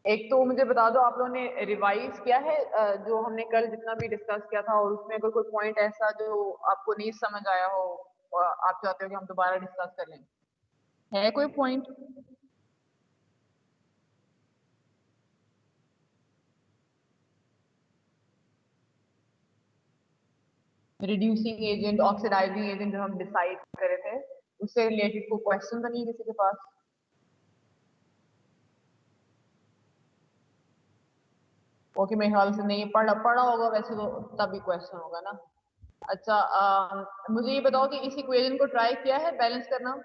एक तो मुझे बता दो, आप लोगों ने रिवाइज किया है जो हमने कल जितना भी डिस्कस किया था, और उसमें अगर कोई पॉइंट ऐसा जो आपको नहीं समझ आया हो और आप चाहते हो कि हम दोबारा डिस्कस कर लें, है कोई point? Reducing agent, oxidizing agent जो हम डिसाइड कर रहे थे, उससे रिलेटेड कोई क्वेश्चन तो नहीं है किसी के पास? ओके, मेरे ख्याल से नहीं पढ़ा पढ़ा होगा वैसे तो, तभी क्वेश्चन होगा ना। अच्छा, मुझे ये बताओ कि इस इक्वेशन को ट्राई किया है बैलेंस करना?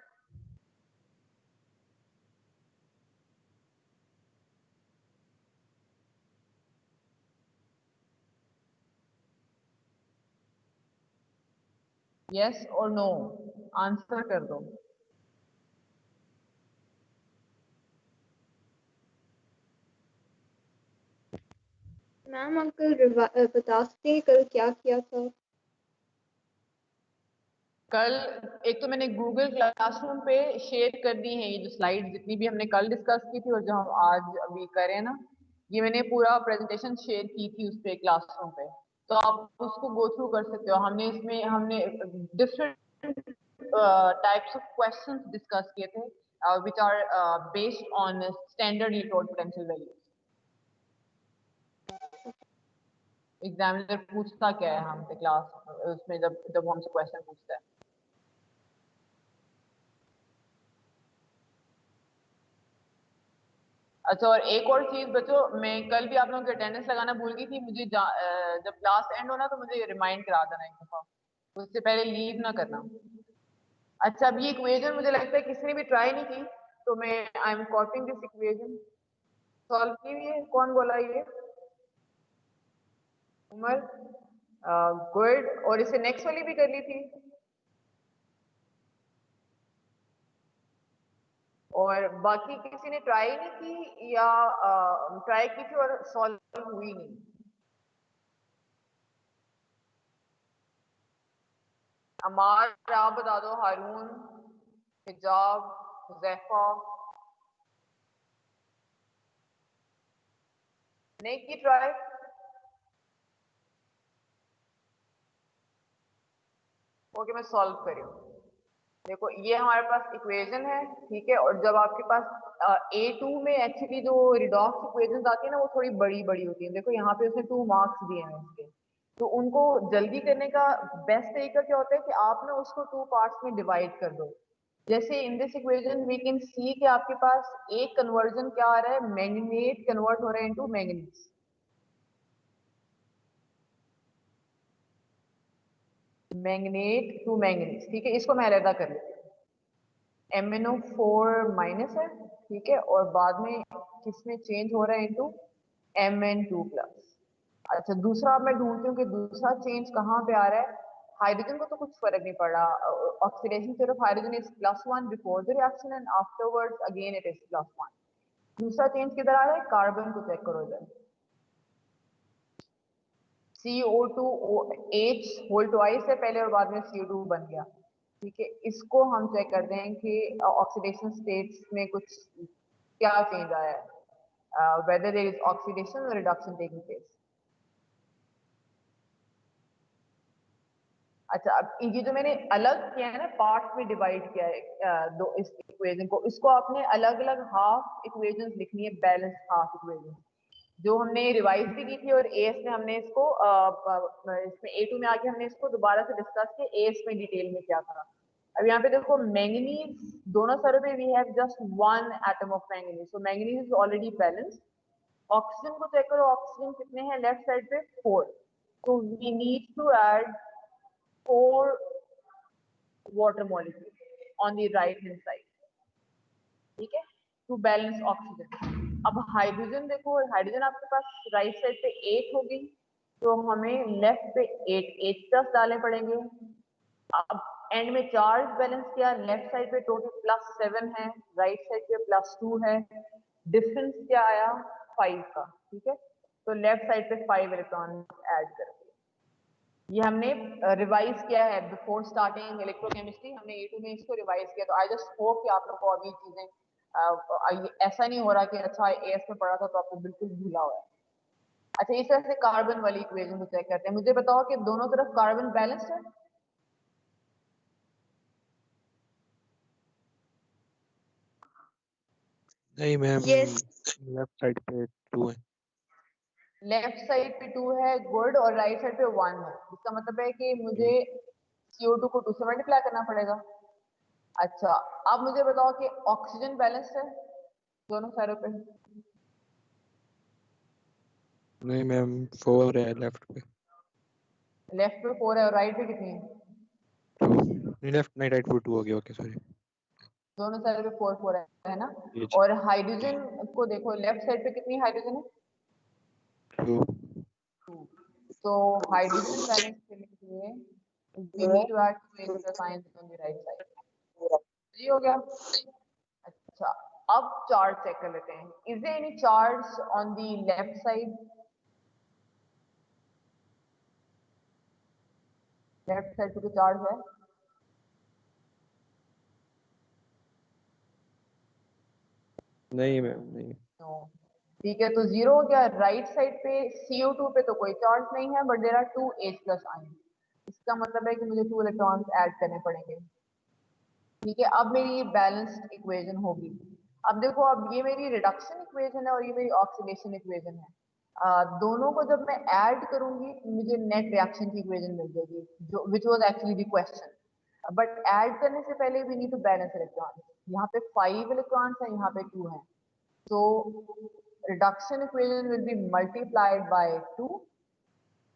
यस और नो, आंसर कर दो। मैम अंकल बता सकते हैं कल क्या किया था? कल एक तो मैंने गूगल क्लासरूम पे शेयर कर दी है ये जो स्लाइड जितनी भी हमने कल डिस्कस की थी और जो हम आज अभी कर रहे हैं ना, ये मैंने पूरा प्रेजेंटेशन शेयर की थी उस पे क्लासरूम पे। तो आप उसको गो थ्रू कर सकते हो। हमने different types of questions discuss किए थे which are based on standard electrode potential value. Examiner पूछता क्या है हमसे क्लास उसमें, जब जब हमसे क्वेश्चन पूछता है। अच्छा, और एक और चीज बच्चों, मैं कल भी आप लोगों की अटेंडेंस लगाना भूल गई थी। मुझे जब क्लास एंड होना तो मुझे रिमाइंड करा देना एक दफा, उससे पहले लीव ना करना। अच्छा, अब ये इक्वेशन मुझे लगता है किसी ने भी ट्राई नहीं की, तो मैं I am कॉपिंग this equation. Solve की हुई है? कौन बोला ये? उमर, गुड। और इसे नेक्स्ट वाली भी कर ली थी, और बाकी किसी ने ट्राई नहीं की या ट्राई की थी और सॉल्व हुई नहीं? अमार, आप बता दो। हारून, हिजाब, हुजैफा, नहीं की ट्राई? ओके, मैं सॉल्व कर रही हूँ। देखो, ये हमारे पास इक्वेशन है, ठीक है। और जब आपके पास A2 में एक्चुअली जो रिडॉक्स इक्वेशन आती है ना, वो थोड़ी बड़ी बड़ी होती है। देखो यहाँ पे उसने 2 मार्क्स दिए हैं इसके, तो उनको जल्दी करने का बेस्ट तरीका क्या होता है कि आप ना उसको 2 पार्ट्स में डिवाइड कर दो। जैसे in this equation we can see कि आपके पास एक कन्वर्जन क्या आ रहा है, मैंगनीज कन्वर्ट हो रहा है into manganese, manganate to manganese, ठीक है। इसको मैं अलग कर लेती हूँ। MnO4 माइनस है, ठीक है, और बाद में किसमें चेंज हो रहा है इनटू Mn2 प्लस। अच्छा, दूसरा मैं ढूंढती हूँ कि दूसरा चेंज कहाँ पे आ रहा है। हाइड्रोजन को तो कुछ फर्क नहीं पड़ रहा, ऑक्सीडेशन सिर्फ hydrogen is +1 before the reaction and afterwards again it is +1। दूसरा चेंज किधर आ रहा है? कार्बन को चेक करो इधर, CO2H होल ट्वाइस है पहले और बाद में CO2 बन गया, ठीक है। इसको हम चेक करते हैं कि ऑक्सीडेशन स्टेट्स में कुछ क्या चेंज आया है, वेदर देयर इज ऑक्सीडेशन और रिडक्शन टेकिंग प्लेस। अच्छा, अब ये जो मैंने अलग किया है ना, पार्ट्स में डिवाइड किया है दो इस इक्वेशन को, इसको आपने अलग अलग हाफ इक्वेशंस लिखनी है, बैलेंस हाफ इक्वेशन जो हमने रिवाइज भी की थी। और एएस में हमने इसको इसमें A2 में आके हमने इसको दोबारा से डिस्कस किया एएस में डिटेल में क्या था। अब यहाँ पे देखो, मैंगनीज दोनों सरों पे we have just 1 atom of manganese, so manganese is already balanced. Oxygen को चेक करो, ऑक्सीजन कितने हैं लेफ्ट साइड पे? 4। तो we need to add 4 water molecule on the right hand side, ठीक है, टू बैलेंस ऑक्सीजन। अब हाइड्रोजन देखो, हाइड्रोजन आपके पास राइट साइड पे 8 होगी, तो हमें लेफ्ट पे 8 8 प्लस डालने पड़ेंगे। अब एंड में चार्ज बैलेंस किया, लेफ्ट साइड पे टोटल +7 है, राइट साइड पे +2 है। डिफरेंस क्या आया? 5 का, ठीक है। तो लेफ्ट साइड पे 5 इलेक्ट्रॉन ऐड कर दिए। ये हमने रिवाइज किया है बिफोर स्टार्टिंग इलेक्ट्रोकेमिस्ट्री, हमने A2 में इसको रिवाइज किया। तो आई जस्ट होप कि आप लोग को अभी चीजें ऐसा नहीं हो रहा कि अच्छा एएस में पढ़ा था तो आपको बिल्कुल भूला हुआ है। अच्छा इस तरह से कार्बन वाली इक्वेशन को चेक करते हैं। मुझे बताओ कि दोनों तरफ कार्बन बैलेंस्ड है? नहीं मैम, Yes. लेफ्ट साइड पे 2 है। लेफ्ट साइड पे 2 है, गुड, और राइट साइड पे 1 है। इसका मतलब है कि मुझे CO2 को 2 से मल्टीप्लाई करना पड़ेगा। अच्छा अब मुझे बताओ कि ऑक्सीजन बैलेंस्ड है दोनों साइडों पे? नहीं मैम, 4 है लेफ्ट पे। लेफ्ट पे 4 है और राइट पे कितनी है? 2 नहीं, लेफ्ट नहीं, राइट पे 2 हो गया। Okay sorry. दोनों साइड पे 4 4 है ना? ये जी। और हाइड्रोजन को देखो, लेफ्ट साइड पे कितनी हाइड्रोजन है? 2। 2। तो हाइड्रोजन बैलेंस करने के लिए we need to add 2 extra signs on the right side. सही हो गया? अच्छा अब चार्ज चेक कर लेते हैं। Is there any charge on the left side? Left side पे कोई चार्ज है? नहीं मैम, नहीं। नो। ठीक है, तो 0 हो गया। राइट साइड पे CO2 पे तो कोई चार्ज नहीं है, but there are 2 H+ ion. इसका मतलब है कि मुझे 2 इलेक्ट्रॉन्स ऐड करने पड़ेंगे। ठीक है, अब मेरी बैलेंस्ड इक्वेशन होगी। अब देखो, अब ये मेरी रिडक्शन इक्वेशन है और ये मेरी ऑक्सीडेशन इक्वेशन है। दोनों को जब मैं ऐड करूंगी मुझे नेट रिएक्शन की इक्वेशन मिल जाएगी, जो which was actually the question. But add करने से पहले we need to balance electrons. यहाँ पे 5 इलेक्ट्रॉन्स है, यहाँ पे 2 है। So reduction equation will be multiplied by 2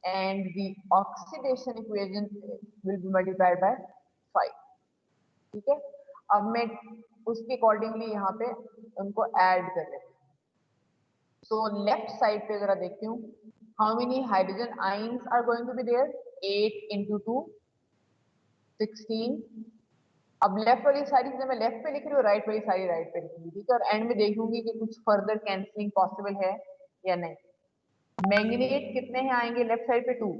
and the oxidation equation will be multiplied by 5. ठीक है, अब मैं उसके अकॉर्डिंगली यहाँ पे उनको ऐड कर लेती हूँ। सो लेफ्ट साइड पे जरा देखती हूँ, how many hydrogen ions are going to be there? 8 into 2 16। अब लेफ्ट वाली सारी चीजें मैं लेफ्ट पे लिख रही हूँ, राइट वाली सारी राइट पे लिखूंगी। ठीक है, और एंड में देखूंगी कि कुछ फर्दर कैंसलिंग पॉसिबल है या नहीं। मैंगनीज कितने हैं आएंगे लेफ्ट साइड पे? 2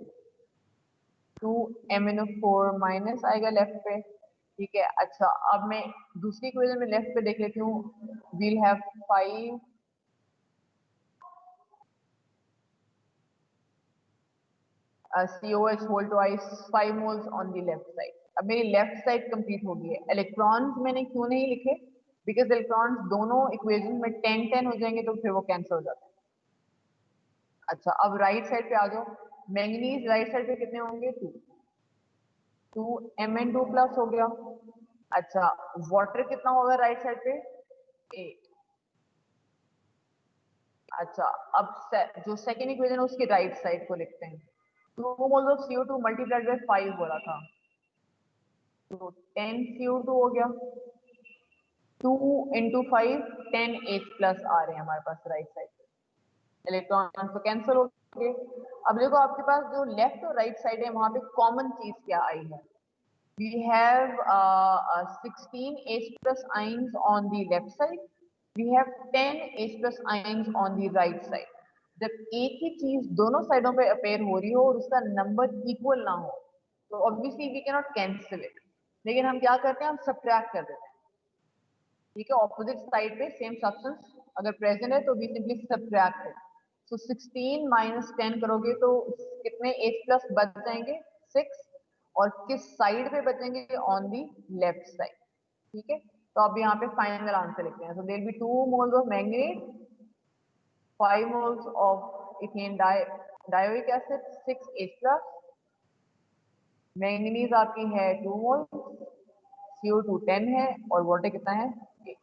2MnO4 माइनस आएगा लेफ्ट पे। ठीक है, अच्छा अब मैं दूसरी इक्वेशन में लेफ्ट पे देख लेती हूँ। We'll have 5 COH whole twice 5 moles on the left side। अब मेरी लेफ्ट साइड कंप्लीट हो गई है। इलेक्ट्रॉन्स मैंने क्यों नहीं लिखे? बिकॉज इलेक्ट्रॉन्स दोनों इक्वेशन में 10 10 हो जाएंगे तो फिर वो कैंसिल हो जाते हैं। अच्छा अब राइट साइड पे आ जाओ। मैंगनीज राइट साइड पे कितने होंगे? 2 2Mn2+ हो गया। अच्छा वाटर कितना होगा राइट साइड पे? 8। अच्छा अब जो सेकेंड इक्वेशन है उसकी राइट साइड को लिखते हैं। 2 moles of CO2 multiplied by 5 हो रहा था, तो 10 CO2 हो गया। 2 into 5 10H+ आ रहे हैं हमारे पास राइट साइड पे। इलेक्ट्रॉन तो कैंसिल हो गए। अब देखो आपके पास जो लेफ्ट और राइट साइड है वहां पे कॉमन चीज क्या आई है? We have 16 H+ ions on the left side. We have 10 H+ ions on the right side. जब एक ही चीज दोनों साइडों पे अपेयर हो रही हो और उसका नंबर इक्वल ना हो तो obviously we can not cancel it. लेकिन हम क्या करते हैं? हम सब्ट्रैक्ट कर देते हैं। ठीक है, ऑपोजिट साइड पे सेम सब्सटेंस अगर प्रेजेंट है तो we simply subtract it. So 16 - 10 करोगे तो कितने H+ बच जाएंगे? 6। और किस साइड पे बचेंगे? On the left side. ठीक है, तो अब यहाँ पे फाइनल आंसर लिखते हैं। So there be 2 moles of manganese, 5 moles of ethane dioic acid, 6H+। Manganese आपकी है 2 moles, CO2 10 है और वाटर कितना है? 8।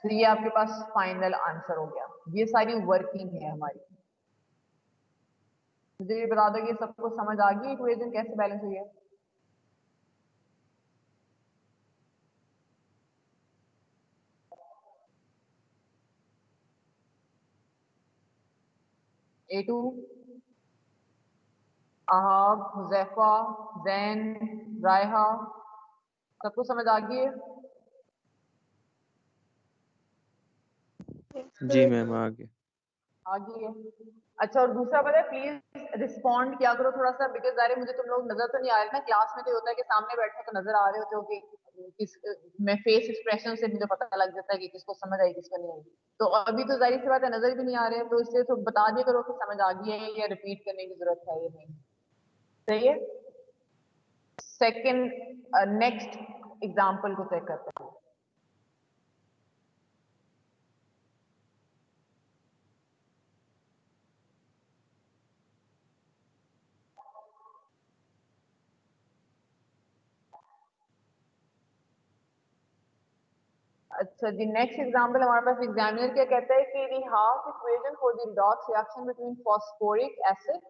तो ये आपके पास फाइनल आंसर हो गया। ये सारी वर्किंग है हमारी। मुझे ये बता दो कि सबको समझ आ गई इक्वेशन कैसे बैलेंस हुई है? A2, आहब, हुजैफा, जैन, रायहा, सबको समझ आ गई है? जी मैम, आगे। आ गई है। अच्छा और दूसरा पता है, प्लीज रिस्पॉन्ड किया करो थोड़ा सा, बिकॉज अरे मुझे तुम लोग नजर तो नहीं आ रहे ना। क्लास में तो होता है कि सामने बैठे तो नजर आ रहे होते हो कि किस मैं फेस एक्सप्रेशन से मुझे पता लग जाता है कि किसको समझ आई किसको नहीं आई। तो अभी तो जाहिर सी बात है नजर भी नहीं आ रहे हैं, तो इसलिए तो बता दिया करो कि समझ आ गई है या रिपीट करने की जरूरत है या नहीं। सही है। सेकंड नेक्स्ट एग्जांपल को चेक करते हैं। अच्छा जी, नेक्स्ट एग्जांपल हमारे पास एग्जामिनर क्या कहता है कि दी half equation for the redox reaction between phosphoric acid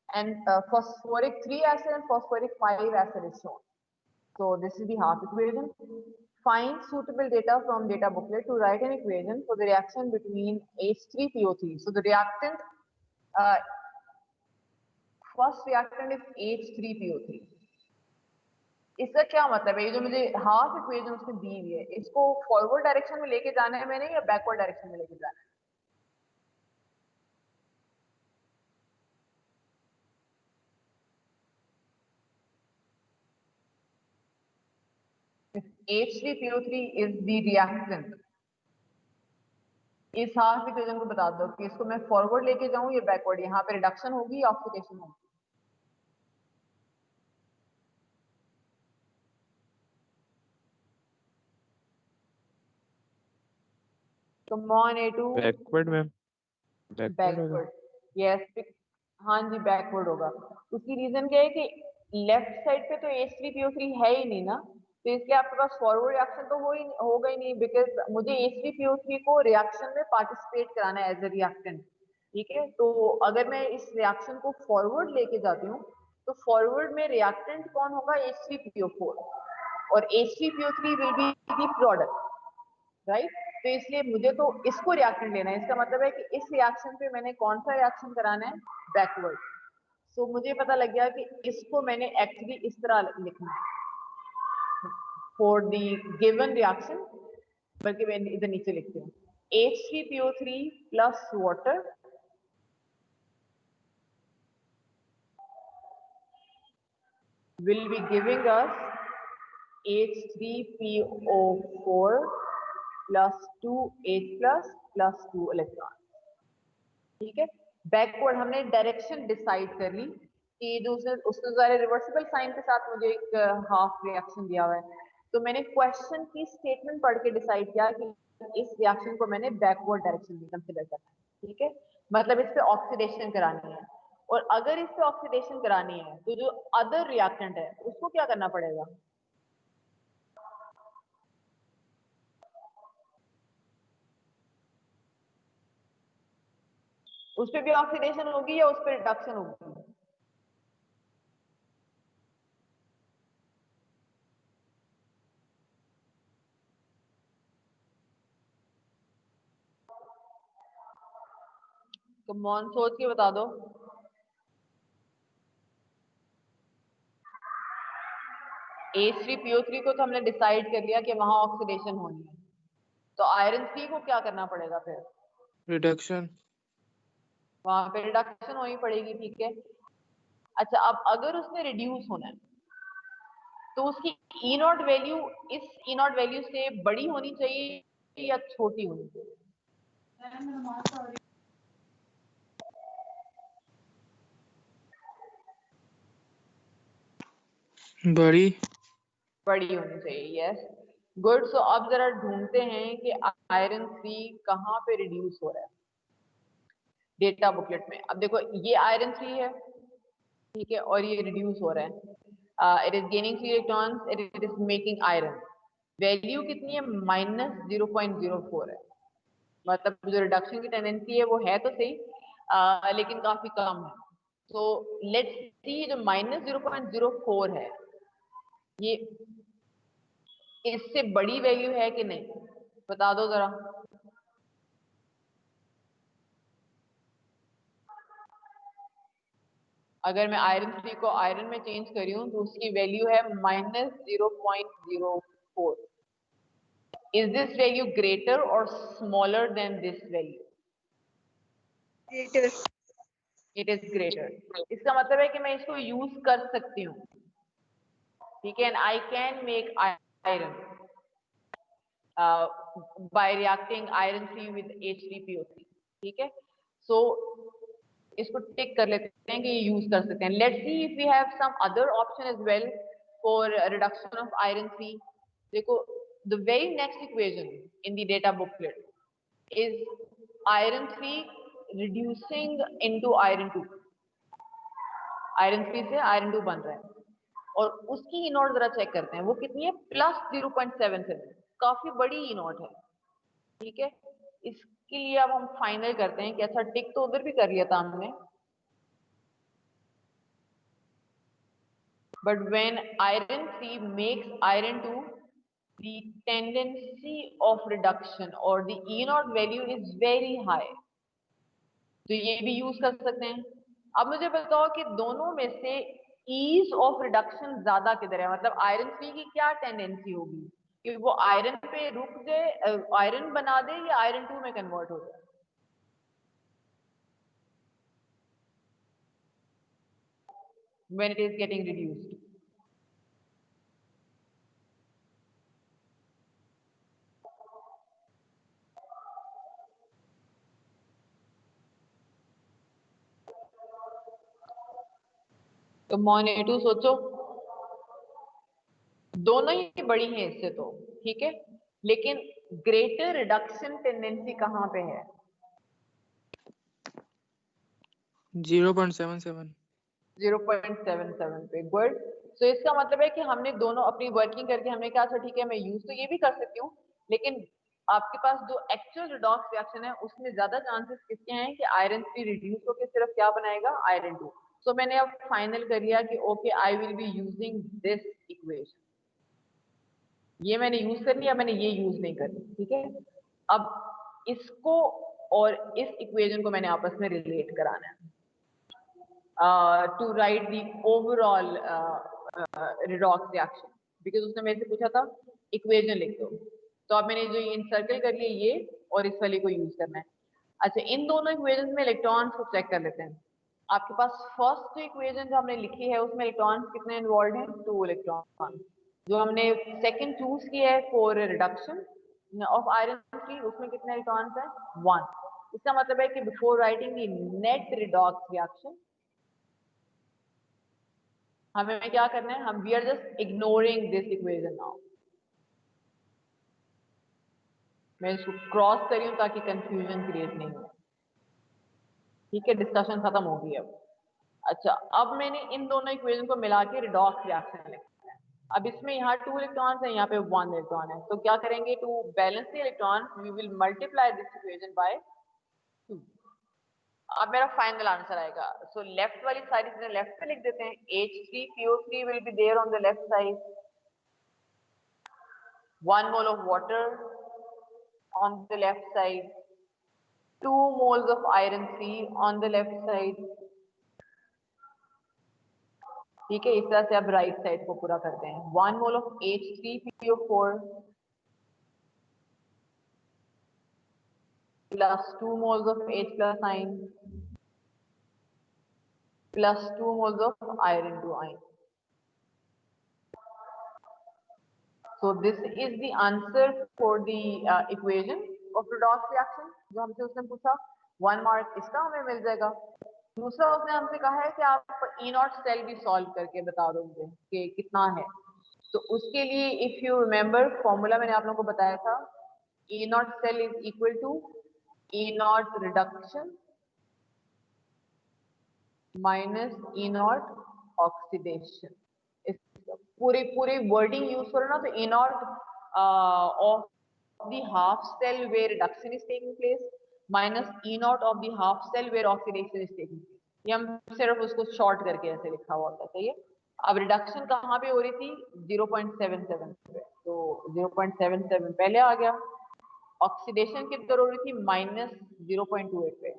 and phosphoric 3 acid and phosphoric 5 acid is shown. So this is the half equation. Find suitable data from data booklet to write an equation for the reaction between H3PO3. So the reactant, uh, first reactant is H3PO3. इसका क्या मतलब है? ये जो मुझे half equation उसमें दी हुई है, इसको फॉरवर्ड डायरेक्शन में लेके जाना है मैंने या बैकवर्ड डायरेक्शन में लेके जाना है? H3PO3 is the reactant. इस हाफ इक्वेशन को बता दो कि इसको मैं फॉरवर्ड लेके जाऊं या बैकवर्ड, यहाँ पे रिडक्शन होगी या ऑक्सीडेशन होगी? Come on A2. Backward ma'am, backward होगा। Backward, yes. हाँ जी बैकवर्ड होगा। उसकी रीजन क्या है कि लेफ्ट साइड पे तो H3PO3 है ही नहीं ना, तो इसलिए आपके पास फॉरवर्ड रिएक्शन तो होगा ही नहीं, बिकॉज मुझे H3PO3 को रिएक्शन में पार्टिसिपेट कराना है एज ए रिएक्टेंट। ठीक है, तो अगर मैं इस रिएक्शन को फॉरवर्ड लेके जाती हूँ तो फॉरवर्ड में रिएक्टेंट कौन होगा? H3PO4, और H3PO3 will be the product, right. तो इसलिए मुझे तो इसको रिएक्टेंट लेना है। इसका मतलब है कि इस रिएक्शन पे मैंने कौन सा रिएक्शन कराना है? बैकवर्ड। सो मुझे पता लग गया कि इसको मैंने एक्चुअली इस तरह लिखना है फॉर द गिवन रिएक्शन, बल्कि मैं इधर नीचे लिखती हूँ H3PO3 plus water will be giving us H3PO4 plus 2H plus 2 electron। ठीक है, बैकवर्ड हमने डायरेक्शन डिसाइड कर ली कि जो उसने सारे रिवर्सिबल साइन के साथ मुझे एक हाफ रिएक्शन दिया हुआ है, तो मैंने क्वेश्चन की स्टेटमेंट पढ़ के डिसाइड किया कि इस रिएक्शन को मैंने बैकवर्ड डायरेक्शन में कंसीडर करना है। ठीक है, मतलब इस पे ऑक्सीडेशन करानी है, और अगर इस पे ऑक्सीडेशन करानी है तो जो अदर रिएक्टेंट है उसको क्या करना पड़ेगा? उस पे भी ऑक्सीडेशन होगी या उस पे रिडक्शन होगी? तो मौन सोच के बता दो। H3PO3 को तो हमने डिसाइड कर लिया कि वहां ऑक्सीडेशन होनी है, तो आयरन 3 को क्या करना पड़ेगा फिर? रिडक्शन। वहां पे रिडक्शन होनी पड़ेगी। ठीक है, अच्छा अब अगर उसने रिड्यूस होना है तो उसकी ई नॉट वैल्यू इस ई नॉट वैल्यू से बड़ी होनी चाहिए या छोटी होनी चाहिए? बड़ी बड़ी होनी चाहिए, यस गुड। सो अब जरा ढूंढते हैं कि आयरन 3 कहाँ पे रिड्यूस हो रहा है डेटा बुकलेट में। अब देखो ये आयरन 3 है, ठीक है, और ये रिड्यूस हो रहा है, it is gaining 3 electrons, it is making iron. Value कितनी है? -0.04 है, मतलब जो रिडक्शन की टेंडेंसी है वो है तो सही, लेकिन काफी कम है। तो लेट्स सी जो -0.04 है ये इससे बड़ी वैल्यू है कि नहीं, बता दो जरा। अगर मैं आयरन 3 को आयरन में चेंज करी हूँ तो उसकी वैल्यू है -0.04। Is this value greater or smaller than this value? Greater. It is greater. इसका मतलब है कि मैं इसको यूज कर सकती हूँ, ठीक है, and I can make iron by reacting iron 3 with H3PO3. ठीक है, so इसको टिक कर लेते हैं कि ये यूज कर सकते हैं. Let's see if we have some other option as well for reduction of iron 3. देखो, the very next equation in the data booklet is iron 3 reducing into iron 2. Iron 3 से आयरन 2 बन रहा है और उसकी ई नॉट जरा चेक करते हैं, वो कितनी है, प्लस 0.77. काफी बड़ी ई नॉट है. ठीक है, इसके लिए अब हम फाइनल करते हैं कि अच्छा टिक तो उधर भी कर लिया था हमने, but when iron 3 makes iron 2, the tendency of reduction or the E naught value is very high. तो ये भी यूज कर सकते हैं. अब मुझे बताओ कि दोनों में से ईज ऑफ रिडक्शन ज्यादा किधर है, मतलब आयरन 3 की क्या टेंडेंसी होगी कि वो आयरन पे रुक जाए, आयरन बना दे या आयरन 2 में कन्वर्ट हो जाए. when it is getting reduced. तो मोनेटू सोचो, दोनों ही बड़ी हैं इससे तो, ठीक है, लेकिन ग्रेटर रिडक्शन टेंडेंसी कहां पे है? 0.77. 0.77 पे. गुड. तो इसका मतलब है कि हमने दोनों अपनी वर्किंग करके हमने कहा अच्छा ठीक है मैं यूज तो ये भी कर सकती हूँ, लेकिन आपके पास जो एक्चुअल रिडॉक्स रिएक्शन है उसमें ज्यादा चांसेस किसके हैं कि आयरन 3 रिड्यूस होकर सिर्फ क्या बनाएगा, आयरन 2. सो मैंने अब फाइनल कर लिया कि okay I will be using this equation. ये मैंने यूज कर लिया, मैंने ये यूज नहीं करनी. ठीक है, अब इसको और इस इक्वेशन को मैंने आपस में रिलेट कराना है to write the overall redox reaction, because उसने मेरे से पूछा था इक्वेशन लिख दो. तो अब मैंने जो इंसर्कल कर लिया ये और इस वाले को यूज करना है. अच्छा, इन दोनों इक्वेशन में इलेक्ट्रॉन्स को चेक कर लेते हैं. आपके पास फर्स्ट इक्वेशन जो हमने लिखी है उसमें इलेक्ट्रॉन्स कितने इन्वॉल्व हैं, 2 इलेक्ट्रॉन. जो हमने सेकंड चूज किया है फॉर रिडक्शन ऑफ आयरन 3 उसमें कितने इलेक्ट्रॉन्स हैं, 1. इसका मतलब है कि before writing the net redox reaction हमें क्या करना है, हम we are just ignoring this equation now. मैं इसको क्रॉस करी हूं ताकि कंफ्यूजन क्रिएट नहीं हो. ठीक है, डिस्कशन खत्म हो गई अब. अच्छा, अब मैंने इन दोनों इक्वेशन को मिला के रिडॉक्स रिएक्शन लिखा है. अब इसमें यहाँ 2 इलेक्ट्रॉन्स हैं, यहाँ पे 1 इलेक्ट्रॉन है. तो क्या करेंगे, to balance the electron we will multiply this equation by 2. अब मेरा फाइनल आंसर आएगा. सो लेफ्ट वाली सारी चीजें लेफ्ट पे लिख देते हैं. H3PO3 will be there on the left side, 1 mole of water on the left side, 2 moles of iron 3 on the left side. ठीक है, इस तरह से अब राइट साइड को पूरा करते हैं. 1 mole of H3PO4 plus 2 moles of H plus ion plus 2 moles of iron 2 ion. So this is the answer for the equation of redox reaction जो हमसे उसने पूछा. 1 मार्क इसका हमें मिल जाएगा. दूसरा उसने हमसे कहा है कि आप ई नॉट सेल भी सॉल्व करके बता दो मुझे कि कितना है. तो उसके लिए इफ यू रिमेम्बर फॉर्मूला मैंने आप लोगों को बताया था, E not cell is equal to E not reduction minus E not oxidation. पूरी वर्डिंग यूज करो ना, तो E not of the half cell where reduction is taking place minus E not of the half cell where oxidation is taking place. ये हम सिर्फ उसको short करके ऐसे लिखा हुआ होता है. सही है. अब रिडक्शन कहाँ पे हो रही थी, 0.77 पे, तो 0.77 पहले आ गया. ऑक्सीडेशन किधर हो रही थी, माइनस 0.28 पे.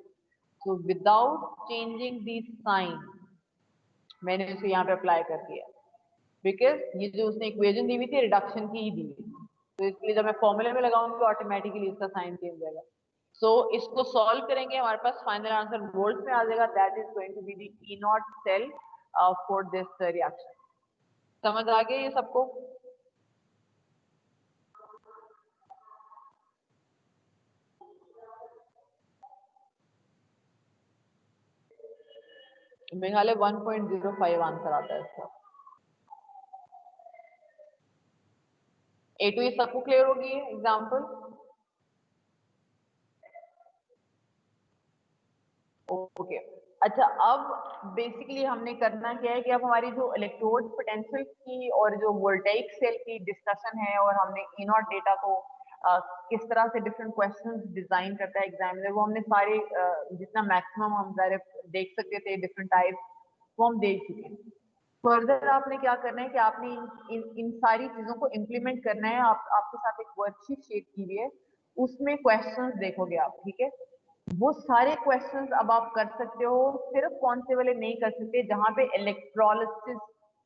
So without changing the sign मैंने इसे यहाँ पे अप्लाई कर दिया, बिकॉज ये जो उसने इक्वेशन दी हुई थी रिडक्शन की ही दी हुई थी. तो इसलिए जब मैं फॉर्मूले में लगाऊंगी ऑटोमेटिकली इसका साइन चेंज हो जाएगा. सो इसको सॉल्व करेंगे, हमारे पास फाइनल आंसर वोल्ट में आ जाएगा. That is going to be the E not cell for this reaction. समझ आ गया ये सबको? मेरे ख्याल है 1.05 आंसर आता है इसका। A2 ये सबको क्लियर होगी एग्जाम्पल? ओके। अच्छा, अब बेसिकली हमने करना क्या है कि अब हमारी जो इलेक्ट्रोड पोटेंशियल की और जो वोल्टेइक सेल की डिस्कशन है, और हमने ई नॉट डेटा को किस तरह से डिफरेंट क्वेश्चंस डिजाइन करता है एग्जामिनर, वो हमने सारे जितना मैक्सिमम हम देख सकते थे डिफरेंट टाइप्स, वो हम देख चुके हैं। फर्दर आपने क्या करना है कि आपने इन सारी चीजों को इम्प्लीमेंट करना है। आपके साथ एक वर्कशीट शेयर की हुई है, उसमें क्वेश्चंस देखोगे आप, ठीक है? वो सारे क्वेश्चंस अब आप कर सकते हो, सिर्फ कौन से वाले नहीं कर सकते जहां पे इलेक्ट्रोलिसिस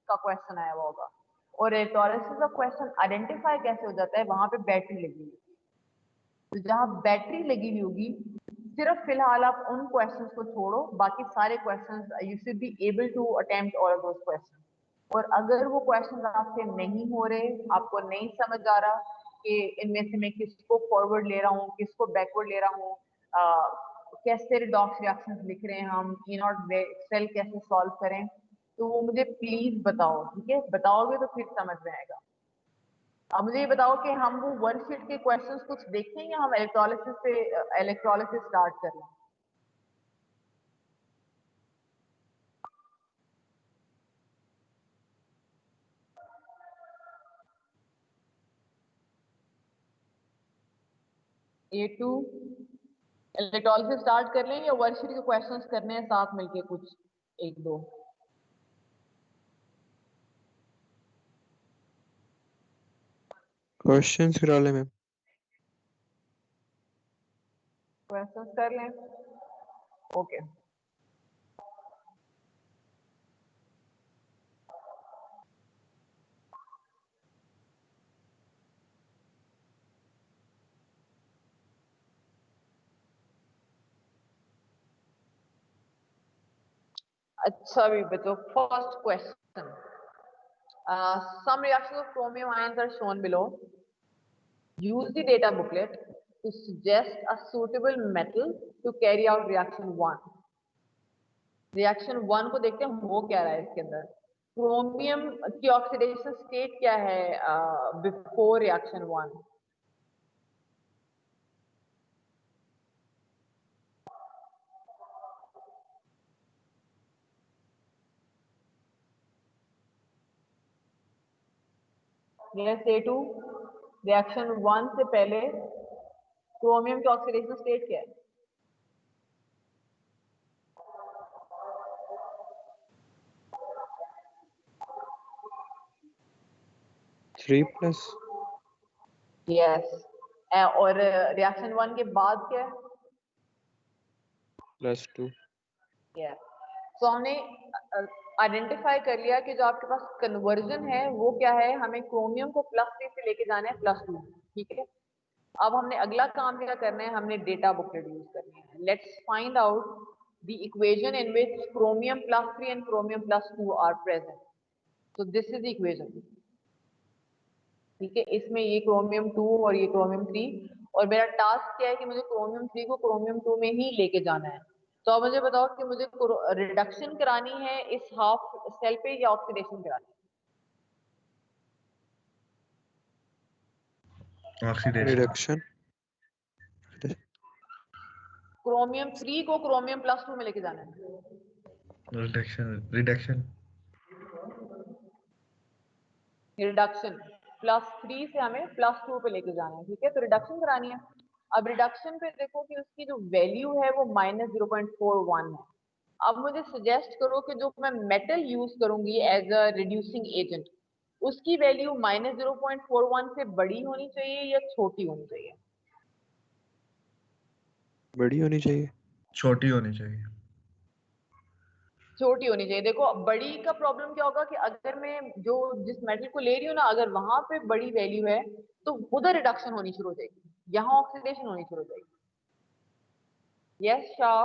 का क्वेश्चन आया हुआ होगा। और इलेक्ट्रोलिसिस का क्वेश्चन आइडेंटिफाई कैसे हो जाता है? वहां पे बैटरी लगी हुई, तो जहां बैटरी लगी हुई होगी, सिर्फ फिलहाल आप उन क्वेश्चंस को छोड़ो, बाकी सारे questions you should be able to attempt all those questions. और अगर वो क्वेश्चन आपसे नहीं हो रहे, आपको नहीं समझ आ रहा कि इनमें से मैं किसको फॉरवर्ड ले रहा हूँ, किसको बैकवर्ड ले रहा हूँ, कैसे रिडॉक्स रिएक्शंस लिख रहे हैं हम, ई नॉट सेल कैसे सॉल्व करें, तो वो मुझे प्लीज बताओ, ठीक है? बताओगे तो फिर समझ में आएगा। अब मुझे ये बताओ कि हम वो वर्कशीट के क्वेश्चंस कुछ देखें या हम इलेक्ट्रोलिसिस स्टार्ट करें? A2 इलेक्ट्रोलिसिस स्टार्ट कर लें या वर्कशीट के क्वेश्चंस करने हैं साथ मिलके कुछ एक दो? क्वेश्चंस करा ले मैम। क्वेश्चंस कर लें, ओके। अच्छा भी बच्चों, first question, some reactions of chromium ions are shown below. Use the data booklet to suggest a suitable metal to carry out reaction 1. Reaction 1 को देखते हैं हो क्या रहा है इसके अंदर। क्रोमियम की ऑक्सीडेशन स्टेट क्या है before reaction 1? Yes A2, reaction 1 से पहले क्रोमियम की ऑक्सीडेशन स्टेट क्या है? Three plus. यस। और रिएक्शन 1 के बाद क्या है? +2। यस। तो हमने आइडेंटिफाई कर लिया कि जो आपके पास कन्वर्जन है वो क्या है, हमें क्रोमियम को +3 से लेके जाना है +2, ठीक है? अब हमने अगला काम क्या करना है, हमने डेटा बुकलेट यूज करनी है। Let's find out the equation in which chromium +3 and chromium +2 are present. तो दिस इज द इक्वेशन, ठीक है? इसमें ये क्रोमियम 2 और ये क्रोमियम 3, और मेरा टास्क क्या है कि मुझे क्रोमियम 3 को क्रोमियम 2 में ही लेके जाना है। तो अब मुझे बताओ कि मुझे रिडक्शन करानी है इस हाफ सेल पे या ऑक्सीडेशन करानी है? ऑक्सीडेशन। रिडक्शन। क्रोमियम 3 को क्रोमियम +2 में लेके जाना है। रिडक्शन रिडक्शन रिडक्शन +3 से हमें +2 पे लेके जाना है, ठीक है? तो रिडक्शन करानी है। अब रिडक्शन पे देखो कि उसकी जो वैल्यू है वो -0.41 है। अब मुझे सजेस्ट करो कि जो मैं मेटल यूज करूंगी एज अ रिड्यूसिंग एजेंट, उसकी वैल्यू -0.41 से बड़ी होनी चाहिए या छोटी होनी चाहिए? बड़ी होनी चाहिए। छोटी होनी चाहिए। छोटी होनी चाहिए। देखो बड़ी का प्रॉब्लम क्या होगा कि अगर मैं जो जिस मेटल को ले रही हूँ ना, अगर वहां पे बड़ी वैल्यू है तो उधर रिडक्शन होनी शुरू हो जाएगी, यहाँ ऑक्सीडेशन होनी शुरू हो जाएगी। यस शाह,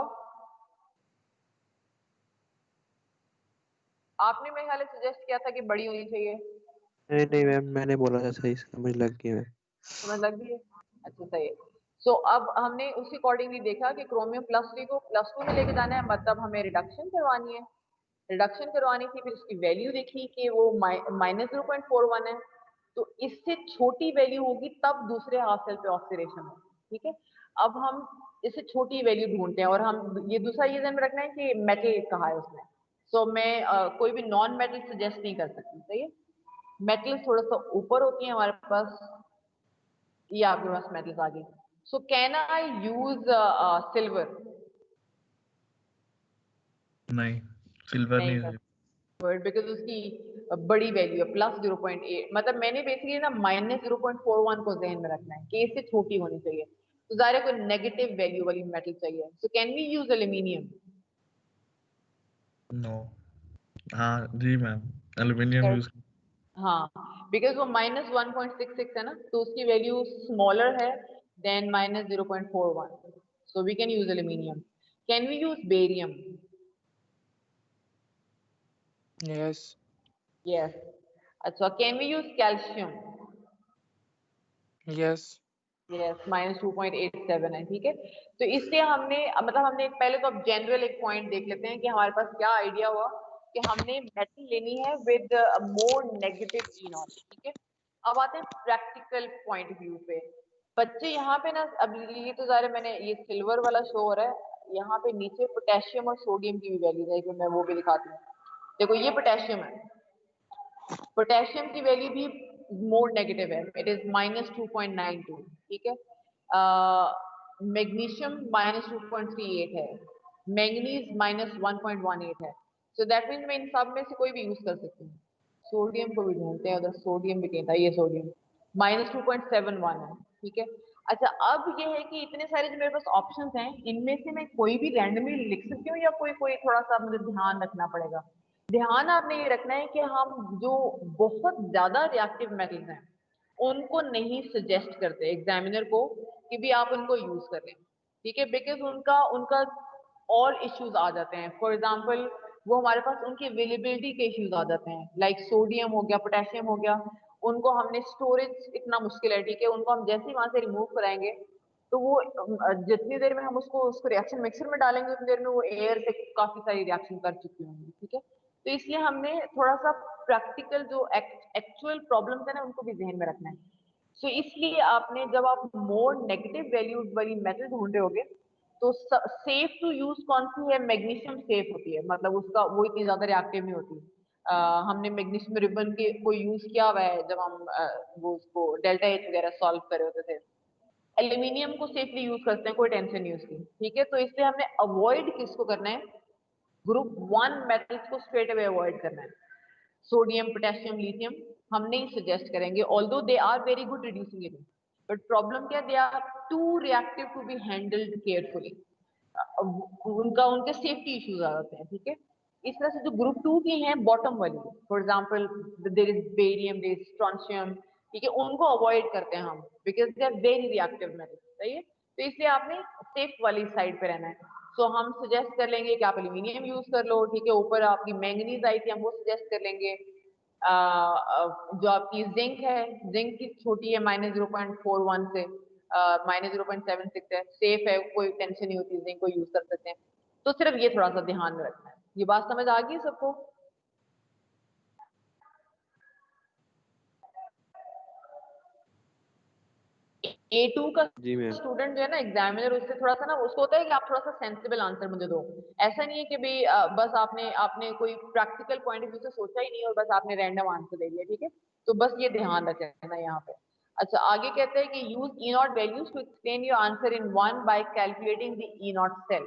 आपने मेरे ख्याल सजेस्ट किया था कि बड़ी होनी चाहिए। नहीं नहीं मैम, मैंने बोला था, सही समझ लग गई मैम। समझ लग गई है? अच्छा सही है। सो अब हमने उसी अकॉर्डिंगली देखा कि क्रोमियम +3 को +2 में लेके जाना है, मतलब हमें रिडक्शन करवानी है। रिडक्शन करवानी थी, फिर उसकी वैल्यू देखी कि वो -0.41 है, तो इससे छोटी वैल्यू होगी तब दूसरे हाफ सेल पे ऑक्सीडेशन होगी, ठीक है। अब हम इससे छोटी वैल्यू ढूंढते हैं और हम ये दूसरा ये ध्यान में रखना है कि मेटल कहा है उसमें। सो मैं कोई भी नॉन मेटल सजेस्ट नहीं कर सकती, सही है। मेटल थोड़ा सा ऊपर होती है हमारे पास, ये आपके पास मेटल्स आ गई। So can I use silver? नहीं, सिल्वर नहीं नहीं कर है। वर्ड, बिकॉज उसकी बड़ी वैल्यू है +0.8, मतलब मैंने बेसिकली ना -0.41 को जहन में रखना है कि इससे छोटी होनी चाहिए, तो ज़ाहिर है कोई नेगेटिव वैल्यू वाली मेटल चाहिए। So can we use aluminium? No. हाँ जी मैम, एल्युमिनियम यूज। हाँ, बिकॉज वो -1.66 है ना, तो उसकी वैल्यू स्मॉलर है than -0.41, so we can use aluminium. Can we use barium? Yes. Yes. अच्छा, can we use calcium? Yes. Yes, -2.87 है, ठीक है। तो इससे हमने मतलब हमने पहले तो अब जनरल एक पॉइंट देख लेते हैं कि हमारे पास क्या आइडिया हुआ कि हमने मेटल लेनी है with more negative E not, ठीक है। अब आते हैं प्रैक्टिकल पॉइंट व्यू पे। बच्चे यहाँ पे ना, अब ये तो ज़ाहिर है मैंने ये सिल्वर वाला शो हो रहा है, यहाँ पे नीचे पोटेशियम और सोडियम की भी वैल्यू है कि मैं वो भी दिखाती हूँ। देखो ये पोटेशियम है, पोटेशियम की वैल्यू भी मोर नेगेटिव है, इट इज -2.92, ठीक है। मैग्नीशियम -2.38 है, मैंगनीज -1.18 है। सो दैट मीन्स मैं इन सब में से कोई भी यूज कर सकती हूँ। सोडियम को भी ढूंढते हैं, उधर सोडियम भी कहता है, ये सोडियम -2.71 है, ठीक है। अच्छा, अब ये है कि इतने सारे जो मेरे पास ऑप्शंस हैं, इनमें से मैं कोई भी रैंडमली लिख सकती हूँ या कोई कोई थोड़ा सा मुझे ध्यान रखना पड़ेगा? ध्यान आपने ये रखना है कि हम जो बहुत ज्यादा रिएक्टिव मेटल्स हैं उनको नहीं सजेस्ट करते एग्जामिनर को कि भी आप उनको यूज कर लें, ठीक है, बिकॉज उनका उनका और इश्यूज आ जाते हैं। फॉर एग्जांपल वो हमारे पास उनकी अवेलेबिलिटी के इश्यूज आ जाते हैं, लाइक सोडियम हो गया, पोटेशियम हो गया, उनको हमने स्टोरेज इतना मुश्किल है, ठीक है, उनको हम जैसे ही वहां से रिमूव कराएंगे तो वो जितनी देर में हम उसको उसको रिएक्शन मिक्सर में डालेंगे उतनी देर में वो एयर से काफी सारी रिएक्शन कर चुकी होंगी, ठीक है। तो इसलिए हमने थोड़ा सा प्रैक्टिकल जो एक्चुअल प्रॉब्लम्स है ना उनको भी जहन में रखना है। सो इसलिए आपने जब आप मोर नेगेटिव वैल्यूज वाली मेटल ढूंढ रहे होगे तो सेफ टू यूज कौन सी है? मैग्नीशियम सेफ होती है, मतलब उसका वो इतनी ज्यादा रिएक्टिव नहीं होती। हमने मैग्नीशियम रिबन के को यूज किया हुआ है जब हम वो उसको डेल्टा एच वगैरह सॉल्व कर रहे होते थे। एल्यूमिनियम को सेफली यूज करते हैं, कोई टेंशन नहीं उसकी, ठीक है। तो इसलिए हमने अवॉइड किसको करना है? ग्रुप 1 मेटल्स को स्ट्रेट अवे अवॉइड करना है। सोडियम, पोटेशियम, लिथियम हम नहीं सजेस्ट करेंगे, although they are very good reducing agent, but problem क्या, they are too reactive to be handled carefully. उनका उनके सेफ्टी इश्यूज आ जाते हैं, ठीक है। इस तरह से जो ग्रुप 2 की हैं बॉटम वाली, for example there is barium, there is strontium, ठीक है, उनको अवॉइड करते हैं हम because they are very reactive metals, सही है। तो इसलिए आपने सेफ वाली साइड पे रहना है। सो हम सजेस्ट कर लेंगे कि आप एल्यूमिनियम यूज कर लो, ठीक है। ऊपर आपकी मैंगनीज आई थी, हम वो सजेस्ट कर लेंगे। जो आपकी जिंक है, जिंक की छोटी है -0.41 से -0.76 है, सेफ है, कोई टेंशन नहीं होती, जिंक को यूज कर सकते हैं। तो सिर्फ ये थोड़ा सा ध्यान में रखना है। ये बात समझ आ गई सबको? A2 का जी मैम। स्टूडेंट जो है ना, एग्जामिनर उससे थोड़ा सा ना उसको होता है कि आप थोड़ा सा सेंसिबल आंसर मुझे दो। ऐसा नहीं है कि भाई बस आपने आपने कोई प्रैक्टिकल पॉइंट ऑफ व्यू से सोचा ही नहीं और बस आपने रैंडम आंसर दे दिया, ठीक है। तो बस ये ध्यान रखना यहाँ पे। अच्छा, आगे कहते हैं कि use E naught values to explain your answer in one by calculating the E not cell.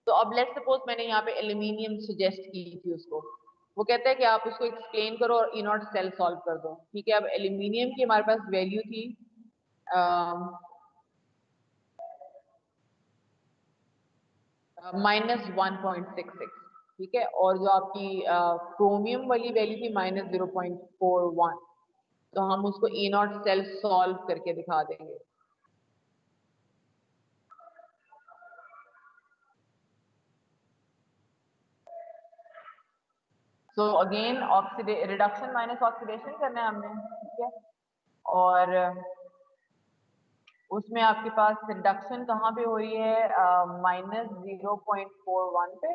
तो अब लेट्स सपोज मैंने यहाँ पे एल्यूमिनियम सजेस्ट की थी उसको, वो कहता है कि आप उसको एक्सप्लेन करो और ई नॉट सेल सॉल्व कर दो, ठीक है। अब एल्यूमिनियम की हमारे पास वैल्यू थी -1.66, ठीक है। और जो आपकी क्रोमियम वाली वैल्यू थी -0.41, तो हम उसको ई नॉट सेल सॉल्व करके दिखा देंगे। So again reduction minus oxidation करना है हमने, ठीक है। और उसमें आपके पास रिडक्शन कहाँ पे हो रही है? -0.41 पे,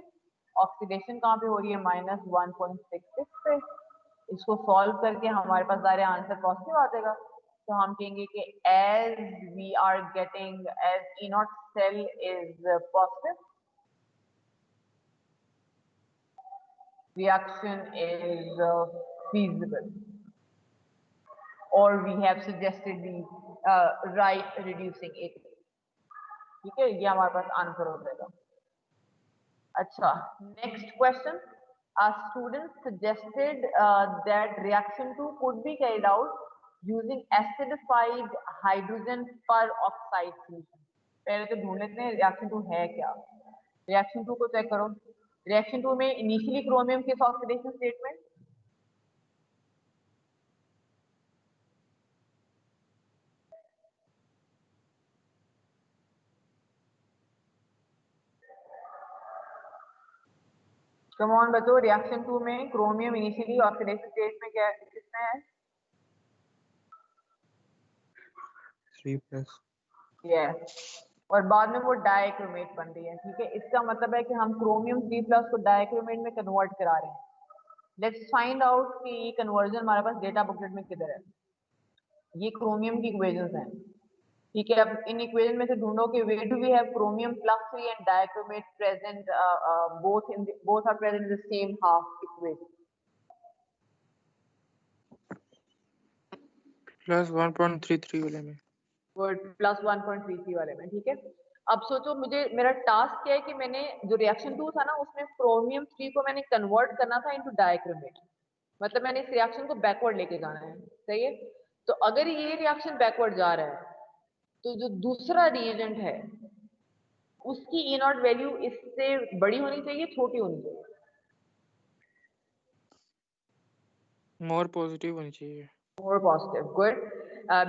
ऑक्सीडेशन कहाँ पे हो रही है -1.66 पे। इसको सॉल्व करके हमारे पास सारे आंसर पॉजिटिव आ जाएगा। तो हम कहेंगे कि as we are getting as E0 cell is positive, reaction is feasible, or we have suggested the right reducing agent। ठीक है, ये हमारे पास आंसर हो जाएगा। अच्छा, next question, a student suggested that reaction 2 could be carried out using acidified hydrogen peroxide solution। पहले तो ढूंढ लेते हैं रिएक्शन 2 है क्या। रिएक्शन 2 को चेक करो। रिएक्शन 2 में इनिशियली क्रोमियम किस ऑक्सीडेशन स्टेट में, कम ऑन बच्चों, रिएक्शन 2 में क्रोमियम इनिशियली ऑक्सीडेशन स्टेट में क्या किसमें है? 3+। यस, और बाद में वो डाइक्रोमेट बन रही है। ठीक है, इसका मतलब है कि हम क्रोमियम 3+ को डाइक्रोमेट में कन्वर्ट करा रहे हैं। लेट्स फाइंड आउट कि ये कन्वर्जन हमारे पास डेटा बुकलेट में किधर है। ये क्रोमियम की इक्वेशंस हैं। ठीक है, अब इन इक्वेशन में से ढूंढो कि where do we have chromium +3 and dichromate present, both are present in the same half equation. +1.33 वाले में। +1.33 वाले में। ठीक है, अब सोचो मुझे मेरा टास्क क्या है कि मैंने जो रिएक्शन 2 था ना उसमें क्रोमियम 3 को मैंने कन्वर्ट करना था इनटू डाइक्रोमेट, मतलब मैंने इस रिएक्शन को बैकवर्ड लेके जाना है। सही है, तो अगर ये रिएक्शन बैकवर्ड जा रहा है तो जो दूसरा रिएजेंट है उसकी E0 वैल्यू इससे बड़ी होनी चाहिए, छोटी होनी चाहिए? मोर पॉजिटिव होनी चाहिए। More positive, good.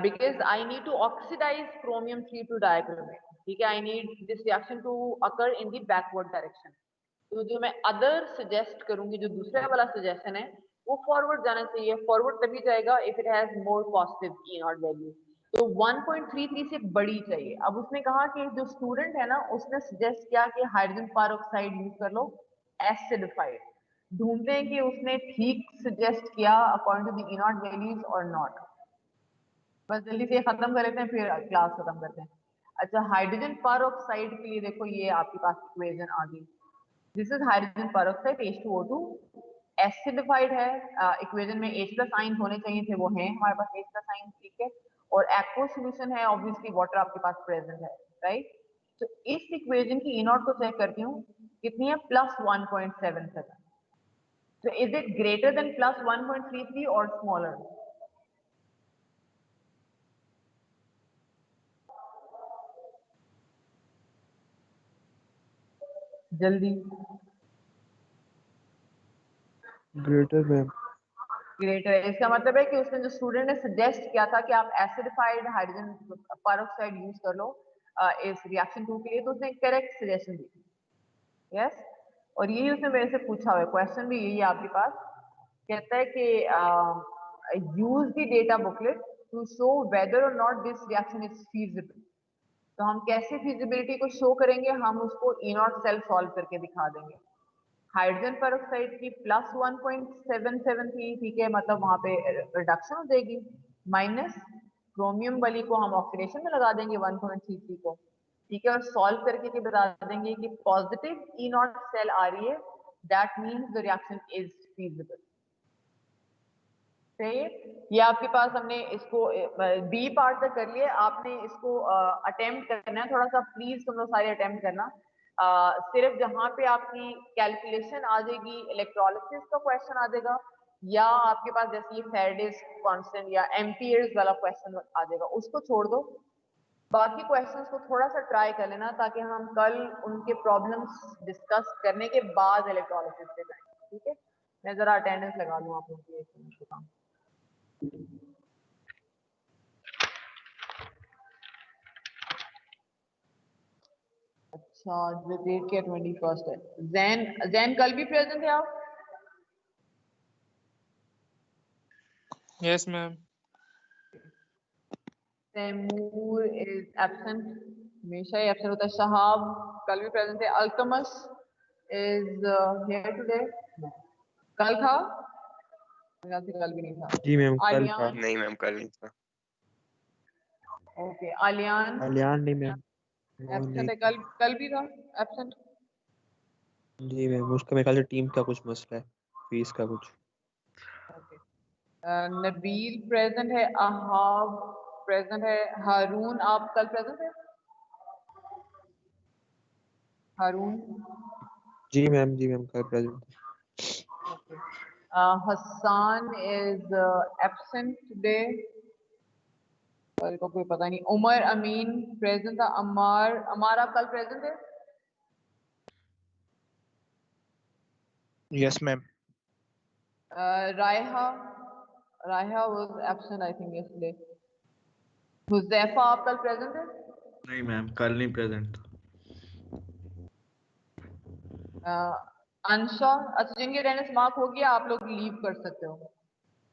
Because I need to oxidize chromium 3 to dichromate. ठीक है, I need this reaction to occur in the backward direction. तो जो मैं अदर सजेस्ट करूंगी, जो दूसरा वाला सजेशन है वो फॉरवर्ड जाना चाहिए। फॉरवर्ड तभी जाएगा if it has more positive E0 value. तो 1.33 से बड़ी चाहिए। अब उसने कहा कि जो स्टूडेंट है ना उसने सजेस्ट किया कि हाइड्रोजन पेरोक्साइड यूज कर लो एसिडिफाइड। ढूंढते हैं कि उसने ठीक सजेस्ट किया according to the E0 values और नॉट। बस जल्दी से खत्म कर लेते हैं फिर क्लास खत्म करते हैं। अच्छा, हाइड्रोजन पेरोक्साइड के लिए देखो ये आपके पास इक्वेशन आ गई। This is hydrogen peroxide H2O2 acidified है। इक्वेशन में H+ आयन होने चाहिए थे, वो हैं हमारे पास H+ आयन। ठीक है, और एक्वस सॉल्यूशन है, ऑब्वियसली वाटर आपके पास प्रेजेंट है, राइट। तो इस इक्वेशन की E0 को चेक करती हूँ कितनी है, +1.77। So is it greater than +1.33 or smaller? जल्दी। Greater ma'am. ग्रेटर है, इसका मतलब है कि उसने जो स्टूडेंट ने सजेस्ट किया था कि आप एसिडिफाइड हाइड्रोजन पेरोक्साइड यूज कर लो इस रिएक्शन 2 के लिए, तो उसने करेक्ट सजेशन दी। यस, और यही उसने मेरे से पूछा हुआ है, क्वेश्चन भी यही है आपके पास। कहता है कि use the data booklet to show whether or not this reaction is feasible. तो हम कैसे फिजिबिलिटी को शो करेंगे, हम उसको E0 सेल सॉल्व करके दिखा देंगे। हाइड्रोजन पेरोक्साइड की +1.77 थी, ठीक है, मतलब वहां पे रिडक्शन हो जाएगी, माइनस क्रोमियम वाली को हम ऑक्सीडेशन में लगा देंगे 1.33 को। ठीक है, और सॉल्व करके के बता देंगे कि पॉजिटिव E0 सेल आ रही है, that means the reaction is feasible. सही है, ये आपके पास हमने इसको बी पार्ट तक कर लिया। आपने इसको अटेम्प्ट करना है, थोड़ा सा प्लीज तुम लोग सारे अटेम्प्ट करना। सिर्फ जहां पे आपकी कैलकुलेशन आ जाएगी, इलेक्ट्रोलिसिस का क्वेश्चन आ जाएगा, या आपके पास जैसे ये फेराडेज कांस्टेंट या एम्पियर्स वाला क्वेश्चन आ जाएगा, उसको छोड़ दो। बाकी क्वेश्चंस को थोड़ा सा ट्राई कर लेना ताकि हम कल उनके प्रॉब्लम्स डिस्कस करने के बाद इलेक्ट्रोलिसिस पे जाएं। ठीक है, मैं जरा अटेंडेंस लगा लूँ आप लोगों की, एक मिनट का काम। अच्छा, डेट क्या 21 है। जैन, जैन कल भी प्रेजेंट है आप? Yes ma'am. Taimur is absent, हमेशा ही एब्सेंट होता है। शहाब कल भी प्रेजेंट है। Altamas is here today? No. कल था? मेरे ख्याल से कल भी नहीं था. जी मैम कल था। आलियान. नहीं मैम कल नहीं था। Okay. आलियान. कल्याण नहीं मैम, वो Absent नहीं है. था। कल भी था. Absent. जी मैम उसका मेरे ख्याल से टीम का कुछ मसला है, फीस का कुछ। Okay. नबील प्रेजेंट है. अहाब प्रेजेंट है. हारून आप कल प्रेजेंट है? हारून. जी मैम कल present. Okay. Hassan is absent today. कल को कोई पता नहीं. उमर अमीन प्रेजेंट था. अमार आप कल प्रेजेंट है? Yes ma'am. Raiha was absent I think yesterday. Huzaifa आप कल प्रेजेंट है? नहीं मैम कल नहीं प्रेजेंट। अंशा. अच्छा जिनके अटेंडेंस मार्क हो गया आप लोग लीव कर सकते हो.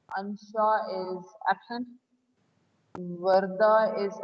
Ansha is absent. Warda is